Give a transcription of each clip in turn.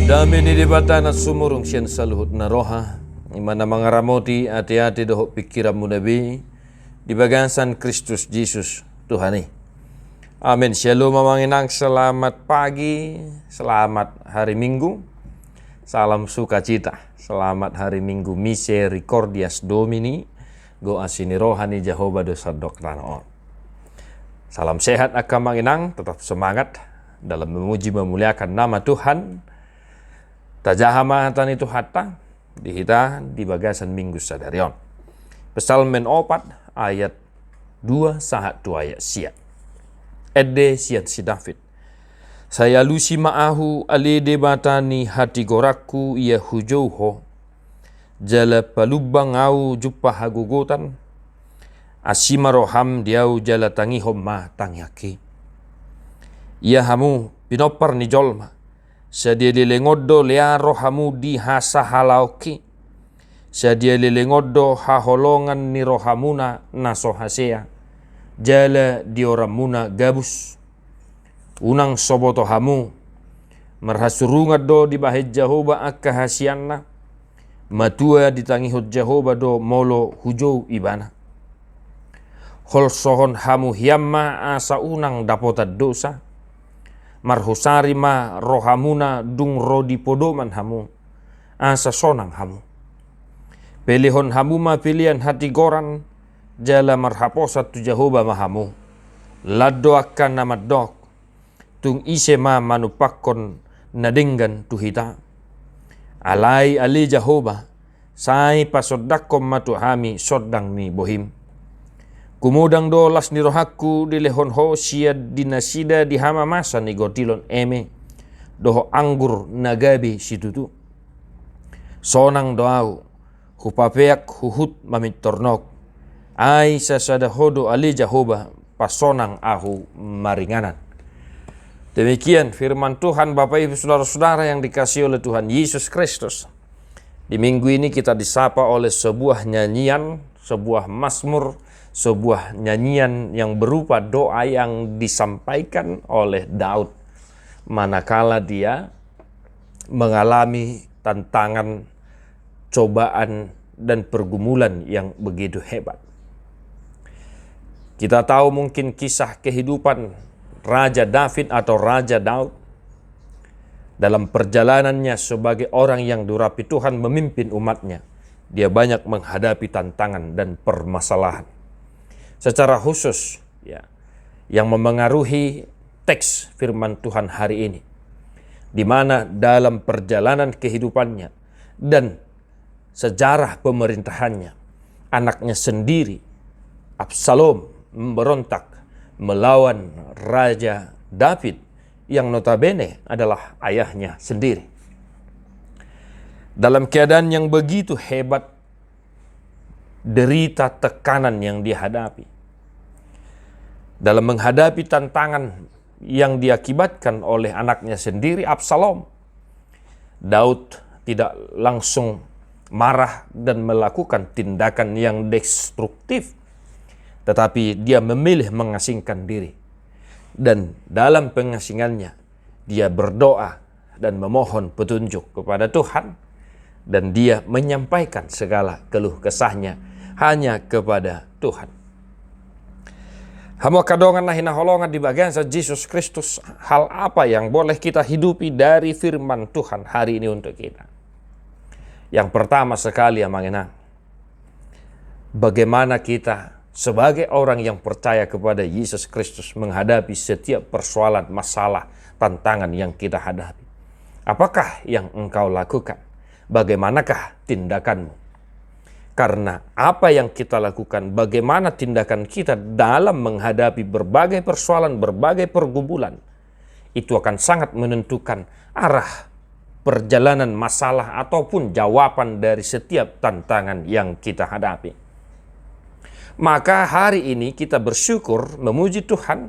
Dami ni dibata na sumurong siyan sa luhut na roha, imana mga ramoti ati-ati doho pikiran mo nabi, dibagasan Kristus Jesus Tuhani. Amin. Shalom mamanginang, selamat pagi, selamat hari Minggu, salam sukacita, selamat hari Minggu Misericordias Domini, go asini rohani Jehovah dosa doktanoon. Salam sehat akan manginang, tetap semangat dalam memuji memuliakan nama Tuhan. Tajahama hatan itu hatta dihita di bagasan minggu sadarion. Psalmen 4 ayat 2 sahat 2 ayat siat. Edde siat si David. Saya lusi ma'ahu alede batani hati gorakku ia hujauho. Jala palubang au juppa hagugutan. Asima roham diau jala tangihom ma tangyaki. Ia hamu pinopar ni jolma. Sadia lilengodo lea rohamu di hasa halauki. Sadia lilengodo haholongan ni rohamuna naso hasea. Jala dioramuna gabus. Unang soboto hamu. Marhasurungat do di bahid Jehovah akka hasianna. Matua ditangihut Jehovah do molo hujau ibana. Hol sohon hamu hiamma asa unang dapotad dosa. Marhusari ma rohamuna dung rodi podoman hamu. Asa sonang hamu. Pelihon hamu ma pilihan hati goran. Jala marhaposat tu Jehovah mahamu. Lado akan nama dok. Tung ise ma manupakon nadenggan tuhita. Alai ali Jehovah. Sai pasodakom matuhami sodang ni bohim. Kumudang dolas ni rohaku di lehon ho sia dinasida di hama masa ni gotilon eme doho anggur nagabi situtu. Sonang doau hupapeak huhut mamit tornok. Ai sasada hodo ali Jehovah pasonang ahu maringanan. Demikian firman Tuhan Bapak Ibu Saudara-saudara yang dikasihi oleh Tuhan Yesus Kristus. Di minggu ini kita disapa oleh sebuah nyanyian, sebuah mazmur, sebuah nyanyian yang berupa doa yang disampaikan oleh Daud manakala dia mengalami tantangan, cobaan, dan pergumulan yang begitu hebat. Kita tahu mungkin kisah kehidupan Raja David atau Raja Daud dalam perjalanannya sebagai orang yang diurapi Tuhan memimpin umatnya. Dia banyak menghadapi tantangan dan permasalahan. Secara khusus ya, yang memengaruhi teks firman Tuhan hari ini, di mana dalam perjalanan kehidupannya dan sejarah pemerintahannya, anaknya sendiri Absalom memberontak melawan Raja David yang notabene adalah ayahnya sendiri. Dalam keadaan yang begitu hebat, derita tekanan yang dihadapi, dalam menghadapi tantangan yang diakibatkan oleh anaknya sendiri Absalom, Daud tidak langsung marah dan melakukan tindakan yang destruktif, tetapi dia memilih mengasingkan diri. Dan dalam pengasingannya dia berdoa dan memohon petunjuk kepada Tuhan, dan dia menyampaikan segala keluh kesahnya hanya kepada Tuhan. Hamu kadongan nahina holongan di bagian Yesus Kristus. Hal apa yang boleh kita hidupi dari firman Tuhan hari ini untuk kita? Yang pertama sekali yang mengenang, bagaimana kita sebagai orang yang percaya kepada Yesus Kristus menghadapi setiap persoalan, masalah, tantangan yang kita hadapi. Apakah yang engkau lakukan? Bagaimanakah tindakanmu? Karena apa yang kita lakukan, bagaimana tindakan kita dalam menghadapi berbagai persoalan, berbagai pergumulan, itu akan sangat menentukan arah perjalanan masalah ataupun jawaban dari setiap tantangan yang kita hadapi. Maka hari ini kita bersyukur memuji Tuhan,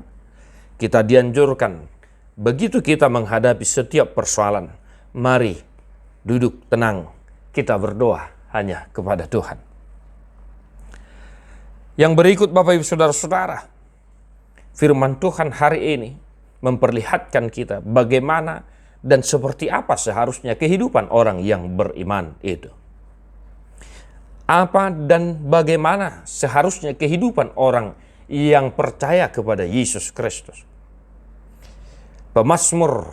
kita dianjurkan begitu kita menghadapi setiap persoalan, mari duduk tenang, kita berdoa hanya kepada Tuhan. Yang berikut Bapak Ibu Saudara-saudara, firman Tuhan hari ini memperlihatkan kita bagaimana dan seperti apa seharusnya kehidupan orang yang beriman itu. Apa dan bagaimana seharusnya kehidupan orang yang percaya kepada Yesus Kristus. Pemazmur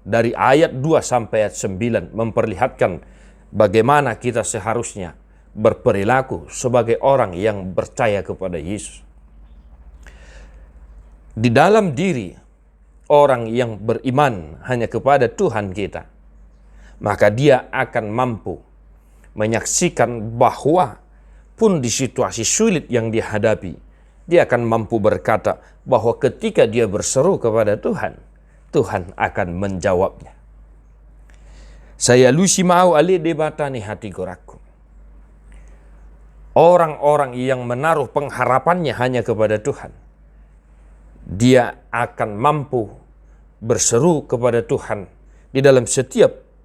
dari ayat 2 sampai ayat 9 memperlihatkan bagaimana kita seharusnya berperilaku sebagai orang yang percaya kepada Yesus. Di dalam diri orang yang beriman hanya kepada Tuhan kita, maka dia akan mampu menyaksikan bahwa pun di situasi sulit yang dihadapi, dia akan mampu berkata bahwa ketika dia berseru kepada Tuhan, Tuhan akan menjawabnya. Saya lusi mau ali debatani hati goraku. Orang-orang yang menaruh pengharapannya hanya kepada Tuhan, dia akan mampu berseru kepada Tuhan di dalam setiap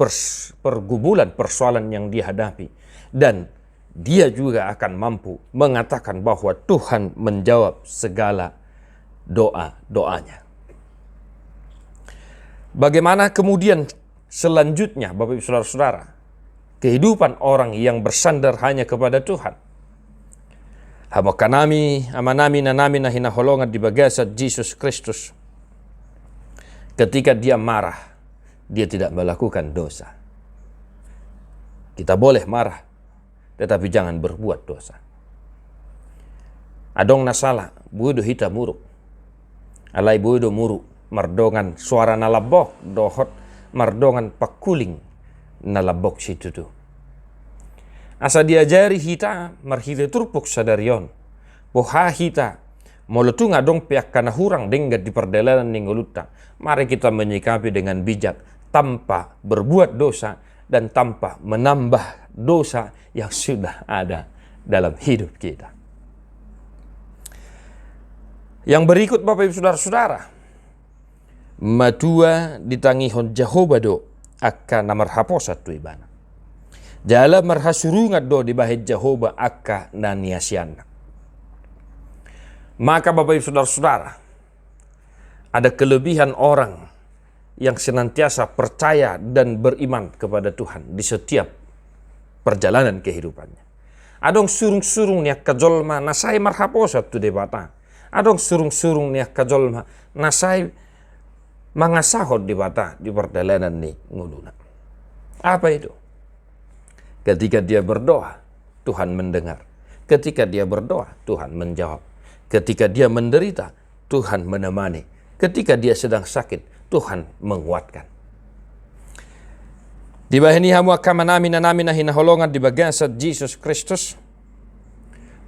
pergumulan persoalan yang dihadapi, dan dia juga akan mampu mengatakan bahwa Tuhan menjawab segala doa-doanya. Bagaimana kemudian selanjutnya, Bapak Ibu Saudara-saudara, kehidupan orang yang bersandar hanya kepada Tuhan? Amanami nanami na hinaholongan di bagasa Yesus Kristus. Ketika dia marah, dia tidak melakukan dosa. Kita boleh marah, tetapi jangan berbuat dosa. Adong nasala, budo hita muruk. Alai budo muruk, mardongan suara nalabok, dohot mardongan pakuling nalabok situ tu. Asa diajari hita marhita turpuk sadarion. Boha hita molotung adong pihak kana hurang denggat di perdelaan ninggoluta. Mari kita menyikapi dengan bijak, tanpa berbuat dosa dan tanpa menambah dosa yang sudah ada dalam hidup kita. Yang berikut Bapak Ibu Saudara-saudara, matua ditangihon Jehovah do akka namarhaposat tu ibana. Jala marhasurungat do di bahid Jehovah akka naniasiana. Maka Bapak Ibu Saudara-saudara, ada kelebihan orang yang senantiasa percaya dan beriman kepada Tuhan di setiap perjalanan kehidupannya. Adong surung-surung niya kajolma nasay marhaposat tu debata. Adong surung-surung niya kajolma nasay mangasahod debata di perjalanan ni nguluna. Apa itu? Ketika dia berdoa, Tuhan mendengar. Ketika dia berdoa, Tuhan menjawab. Ketika dia menderita, Tuhan menemani. Ketika dia sedang sakit, Tuhan menguatkan. Di bahini hamu akamanami nanami na hinaholongan di bagasat Yesus Kristus.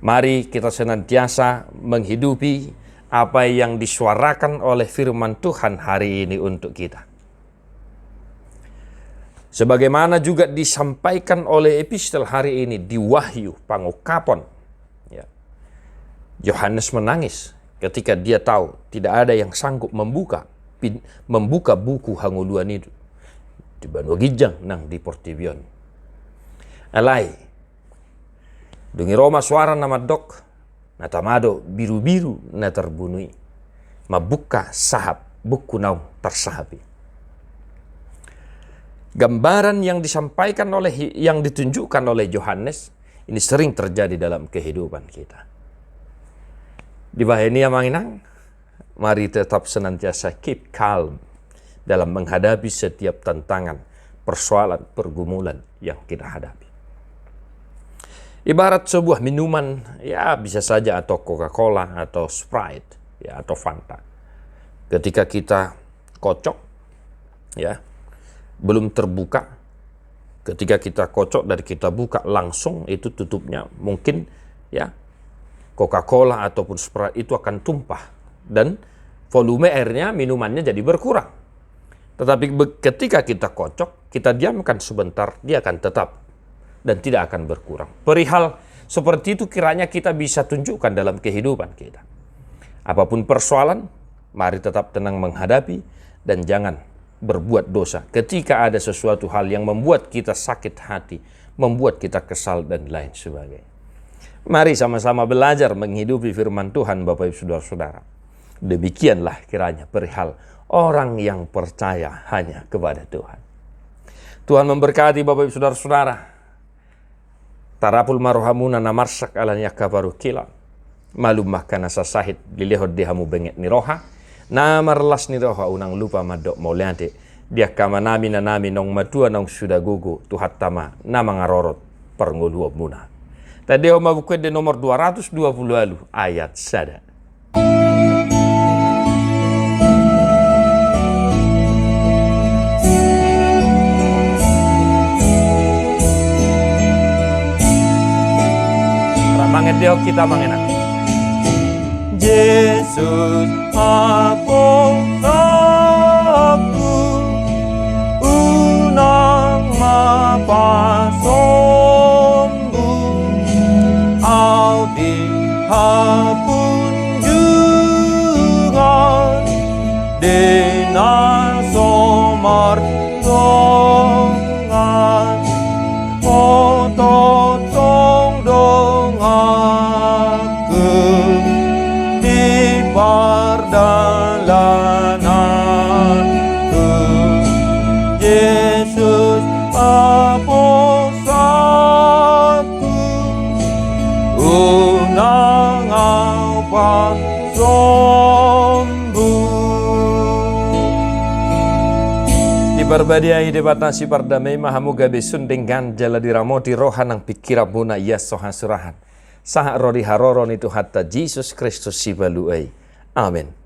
Mari kita senantiasa menghidupi apa yang disuarakan oleh firman Tuhan hari ini untuk kita. Sebagaimana juga disampaikan oleh epistel hari ini di Wahyu Pangukapon. Ya. Yohanes menangis ketika dia tahu tidak ada yang sanggup membuka buku hanguluan itu. Di Banua Gijang nang di Portibion. Alai. Dungi Roma suara nama dok. Natamado biru-biru na terbunui. Mabuka sahab buku nau tersahabi. Gambaran yang disampaikan yang ditunjukkan oleh Yohanes ini sering terjadi dalam kehidupan kita. Di bahini manginang, mari tetap senantiasa keep calm dalam menghadapi setiap tantangan, persoalan, pergumulan yang kita hadapi. Ibarat sebuah minuman, ya bisa saja atau Coca-Cola atau Sprite, ya atau Fanta. Ketika kita kocok, ya belum terbuka, ketika kita kocok dan kita buka langsung itu tutupnya, mungkin ya Coca-Cola ataupun Sprite itu akan tumpah dan volume airnya, minumannya jadi berkurang. Tetapi ketika kita kocok, kita diamkan sebentar, dia akan tetap dan tidak akan berkurang. Perihal seperti itu kiranya kita bisa tunjukkan dalam kehidupan kita. Apapun persoalan, mari tetap tenang menghadapi dan jangan berbuat dosa. Ketika ada sesuatu hal yang membuat kita sakit hati, membuat kita kesal dan lain sebagainya. Mari sama-sama belajar menghidupi firman Tuhan Bapak Ibu Saudara-saudara. Demikianlah kiranya perihal orang yang percaya hanya kepada Tuhan. Tuhan memberkati Bapak Ibu Saudara-saudara. Tarapul marohamuna namarsak alanya kabaru kila. Malum makana sasahit dilihod dihamu benget ni roha. Namarlas ni roha unang lupa madok mauliante. Dia kama nami na nami nong matua nong sudah gugu tuhat tama na mga rorot pernguluab muna. Tadi mabukwed de nomor 220 alu ayat sada. Manget deo kita mangenak. Yesus aku aku unang mapasombu au di hapun jungan dena somar tongan otot tong dong aku di perdalananku Yesus aposaku unang apa sombu di berbadiai debatasi pardamai mahamuga besundeng ganjala diramoti rohanang pikiran muna iya sohan surahan sahak rodi haroron itu hatta Jesus Kristus sibaluai. Amin.